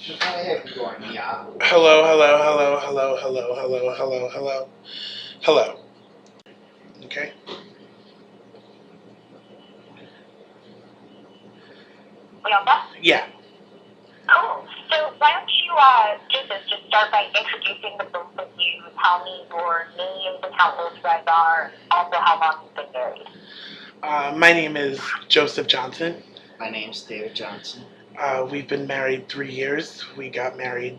Hello, hello, hello, hello, hello, hello, hello, hello, hello. Okay. Yeah. Cool. So why don't you do this? Just start by introducing the both of you. Tell me your names and how old you guys are. Also, how long you've been married. My name is Joseph Johnson. My name's David Johnson. We've been married 3 years. We got married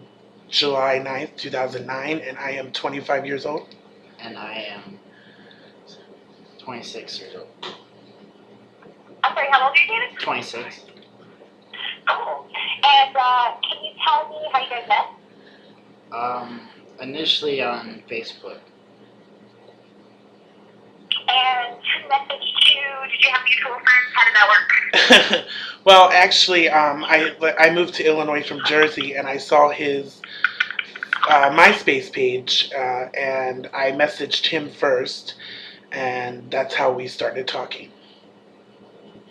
July 9th, 2009, and I am 25 years old. And I am 26 years old. I'm sorry, how old are you, David? 26. Cool. And can you tell me how you guys met? Initially on Facebook. And who messaged you? Did you have mutual friends? How did that work? Well, actually, I moved to Illinois from Jersey, and I saw his MySpace page, and I messaged him first, and that's how we started talking.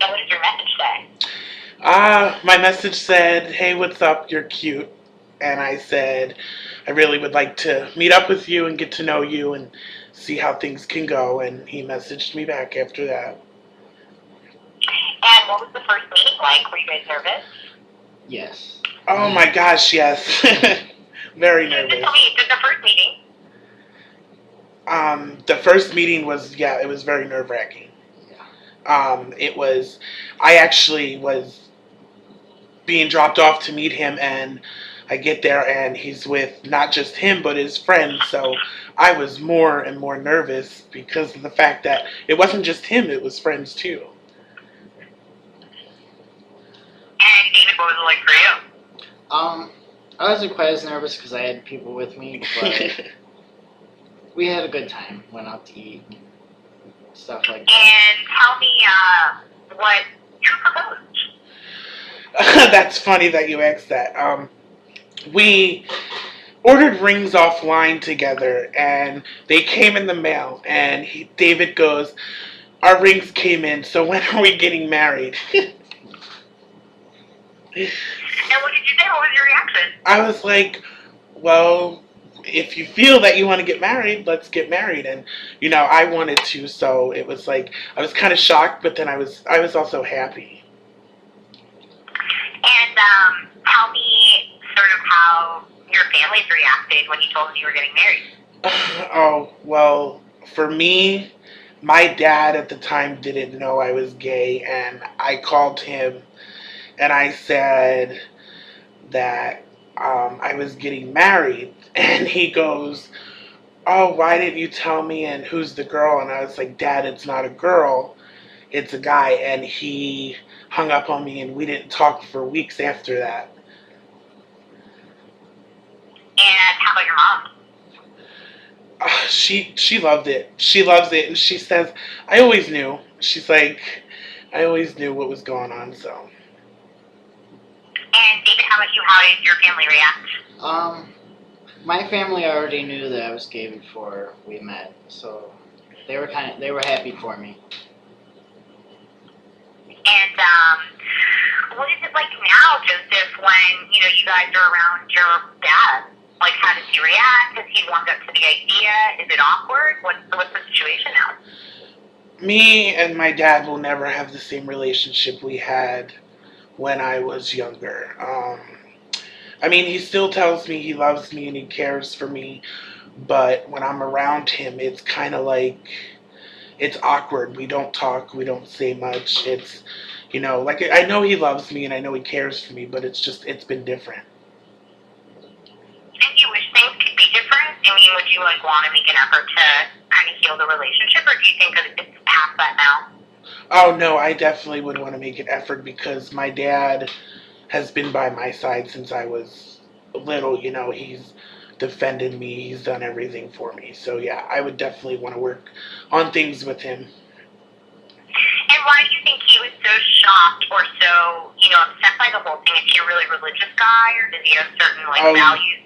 And what did your message say? My message said, "Hey, what's up? You're cute." And I said, "I really would like to meet up with you and get to know you and see how things can go." And he messaged me back after that. And what was the first meeting like? Were you guys nervous? Yes. Oh my gosh, yes. Very Just nervous. tell me, did the first meeting? The first meeting was, it was very nerve-wracking. Yeah. I actually was being dropped off to meet him, and I get there and he's with not just him but his friends, so I was more and more nervous because of the fact that it wasn't just him, it was friends too. And David, what was it like for you? I wasn't quite as nervous because I had people with me, but we had a good time. Went out to eat, stuff like that. And tell me, what you proposed? That's funny that you asked that. We ordered rings offline together, and they came in the mail, and David goes, "Our rings came in, so when are we getting married?" And what did you say? What was your reaction? I was like, "Well, if you feel that you want to get married, let's get married." And I wanted to, so it was like I was kind of shocked, but then I was also happy. And tell me sort of how your families reacted when you told them you were getting married. Oh, well, for me, my dad at the time didn't know I was gay, and I called him and I said that I was getting married, and he goes, "Oh, why didn't you tell me, and who's the girl?" And I was like, "Dad, it's not a girl, it's a guy." And he hung up on me, and we didn't talk for weeks after that. And how about your mom? She loved it. She loves it, and she says, "I always knew." She's like, "I always knew what was going on." So. And David, how did your family react? My family already knew that I was gay before we met, so they were happy for me. And what is it like now, Joseph, when you guys are around your dad? Like, how does he react? Does he warm up to the idea? Is it awkward? What's the situation now? Me and my dad will never have the same relationship we had when I was younger. I mean, he still tells me he loves me and he cares for me, but when I'm around him, it's kind of like, it's awkward. We don't talk, we don't say much. It's, like, I know he loves me and I know he cares for me, but it's been different. And you wish things could be different? I mean, would you want to make an effort to kind of heal the relationship, or do you think that it's past that now? Oh no, I definitely would want to make an effort because my dad has been by my side since I was little. He's defended me, he's done everything for me. So yeah, I would definitely want to work on things with him. And why do you think he was so shocked or so, upset by the whole thing? Is he a really religious guy, or does he have certain values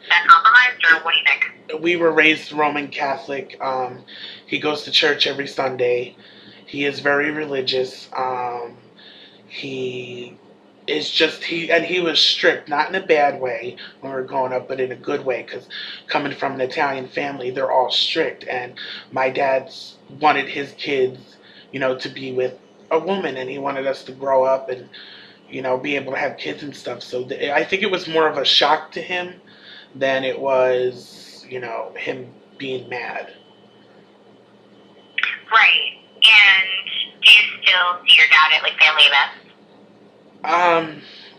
that compromised, or what do you think? We were raised Roman Catholic. He goes to church every Sunday. He is very religious. He it's just he was strict, not in a bad way when we were growing up, but in a good way. Because coming from an Italian family, they're all strict, and my dad's wanted his kids, to be with a woman, and he wanted us to grow up and be able to have kids and stuff. So I think it was more of a shock to him than it was, him being mad. Right. And do you still see your dad at like family events?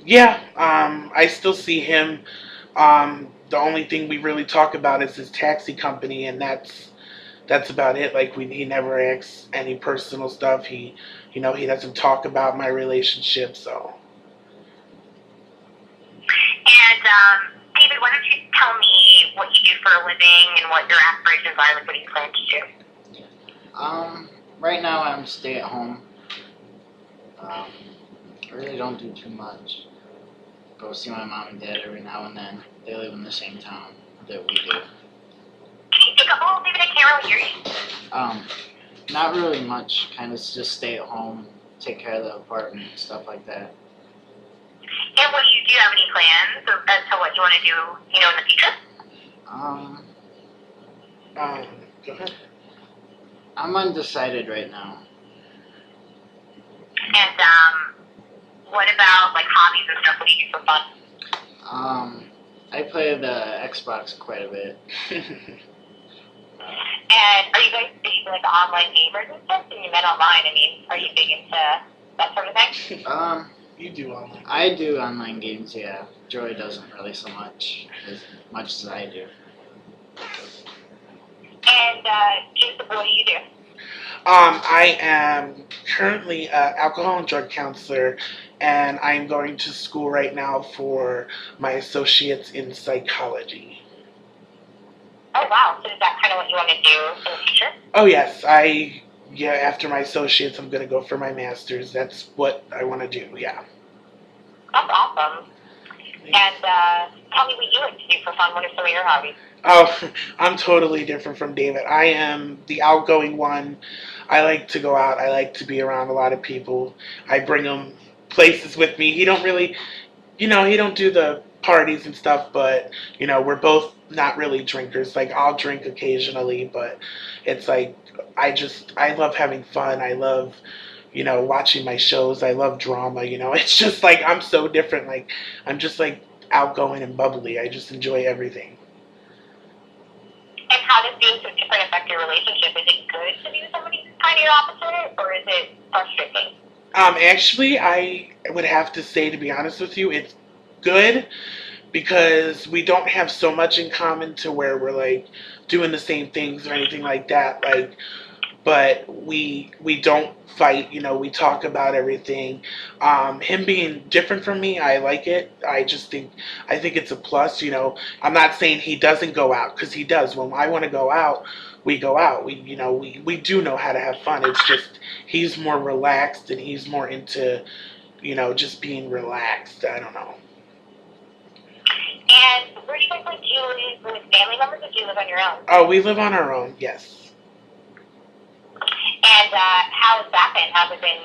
Yeah, I still see him. The only thing we really talk about is his taxi company, and that's about it. Like he never asks any personal stuff. He doesn't talk about my relationship. So. And David, why don't you tell me what you do for a living and what your aspirations are, like what you plan to do? Right now I'm stay at home. I really don't do too much. Go see my mom and dad every now and then. They live in the same town that we do. Can you speak up a little, David? I can't really hear you. Not really much. Kind of just stay at home, take care of the apartment, stuff like that. And what do you have any plans as to what you want to do, in the future? Go ahead. I'm undecided right now. And what about like hobbies and stuff? What do you do for fun? I play the Xbox quite a bit. And are you guys big like online gamers and stuff? And you met online. I mean, are you big into that sort of thing? You do online. I do online games, yeah. Joy doesn't really so much as I do. And Jacob, what do you do? I am currently an alcohol and drug counselor, and I'm going to school right now for my associates in psychology. Oh wow! So is that kind of what you want to do in the future? Oh yes, after my associates, I'm going to go for my master's. That's what I want to do. Yeah. That's awesome. And tell me what you like to do for fun. What are some of your hobbies? Oh, I'm totally different from David. I am the outgoing one. I like to go out. I like to be around a lot of people. I bring him places with me. He don't really, he don't do the parties and stuff, but, we're both not really drinkers. Like, I'll drink occasionally, but it's like, I love having fun. I love, watching my shows. I love drama, It's just like, I'm so different. Like, I'm just like outgoing and bubbly. I just enjoy everything. And how does being so different affect your relationship? Is it good to be with somebody who's kind of your opposite, or is it frustrating? Actually, I would have to say, to be honest with you, it's good because we don't have so much in common to where we're like doing the same things or anything like that. Like, but we don't fight. We talk about everything. Him being different from me, I like it. I think it's a plus. I'm not saying he doesn't go out, because he does. When I want to go out, we go out. We do know how to have fun. It's just he's more relaxed and he's more into just being relaxed. I don't know. And where do you guys live? Do you live with family members, or do you live on your own? Oh, we live on our own. Yes. And how has that been? Has it been,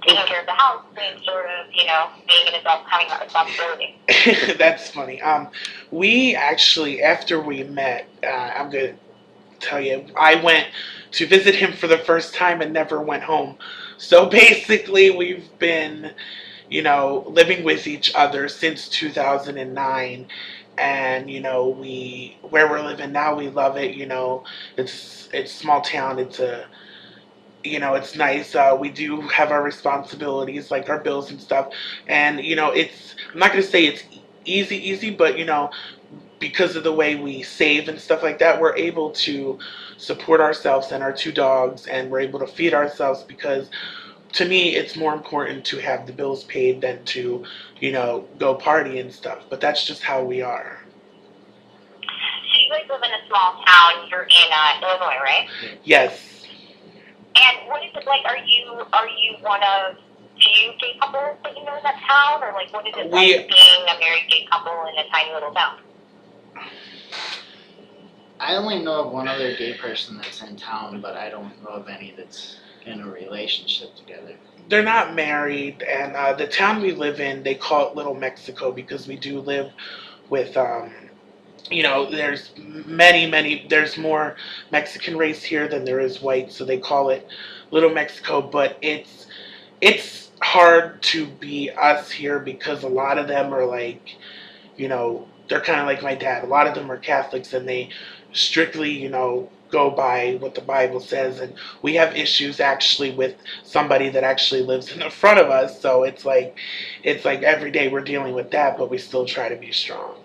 taking care of the house and sort of, being an adult, having that responsibility? That's funny. We actually, after we met, I'm going to tell you, I went to visit him for the first time and never went home. So basically, we've been, living with each other since 2009. And, where we're living now, we love it. It's small town. It's nice. We do have our responsibilities, like our bills and stuff. And, I'm not going to say it's easy, but, because of the way we save and stuff like that, we're able to support ourselves and our two dogs, and we're able to feed ourselves, because to me, it's more important to have the bills paid than to, go party and stuff. But that's just how we are. So you guys live in a small town. You're in Illinois, right? Yes. And what is it like? Are you one of few gay couples that you know in that town, or like what is it like being a married gay couple in a tiny little town? I only know of one other gay person that's in town, but I don't know of any that's in a relationship together. They're not married, and the town we live in, they call it Little Mexico because we do live with, there's there's more Mexican race here than there is white, so they call it Little Mexico, but it's hard to be us here because a lot of them are like, they're kind of like my dad. A lot of them are Catholics and they strictly, go by what the Bible says. And we have issues actually with somebody that actually lives in the front of us. So it's like every day we're dealing with that, but we still try to be strong.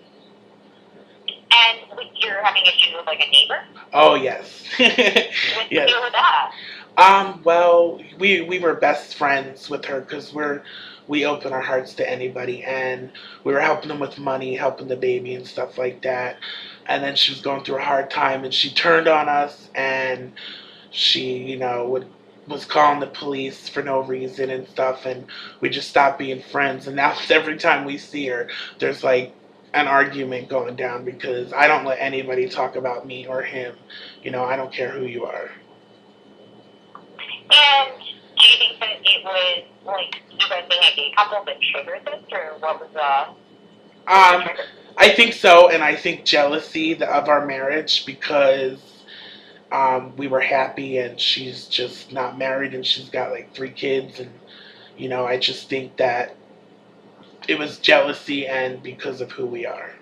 And you're having issues with like a neighbor? Oh, yes. What's the Yes. deal with that? Well, we were best friends with her because we open our hearts to anybody, and we were helping them with money, helping the baby and stuff like that. And then she was going through a hard time, and she turned on us, and she, was calling the police for no reason and stuff, and we just stopped being friends. And now every time we see her, there's like an argument going down because I don't let anybody talk about me or him. I don't care who you are. And do you think that it was like you guys being a gay couple that triggered this, or what was the trigger? I think so, and I think jealousy of our marriage because we were happy and she's just not married and she's got like 3 kids, and I just think that it was jealousy and because of who we are.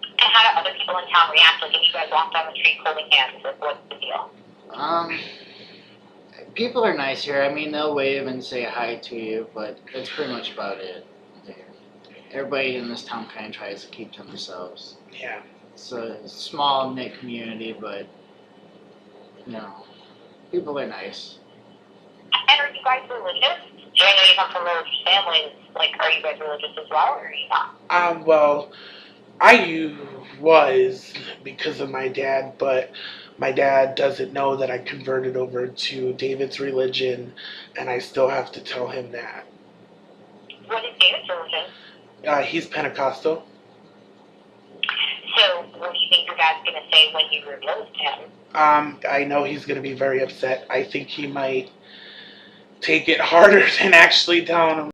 And how do other people in town react? Like if you guys walk down the street holding hands, like what's the deal? People are nice here. I mean, they'll wave and say hi to you, but that's pretty much about it. Everybody in this town kind of tries to keep to themselves. Yeah. It's a small knit community, but people are nice. And are you guys religious? I know you come from religious families. Like, are you guys religious as well, or are you not? Well, I was because of my dad, but my dad doesn't know that I converted over to David's religion, and I still have to tell him that. What is David's religion? He's Pentecostal. So, what do you think your dad's going to say when you reveal this to him? I know he's going to be very upset. I think he might take it harder than actually telling him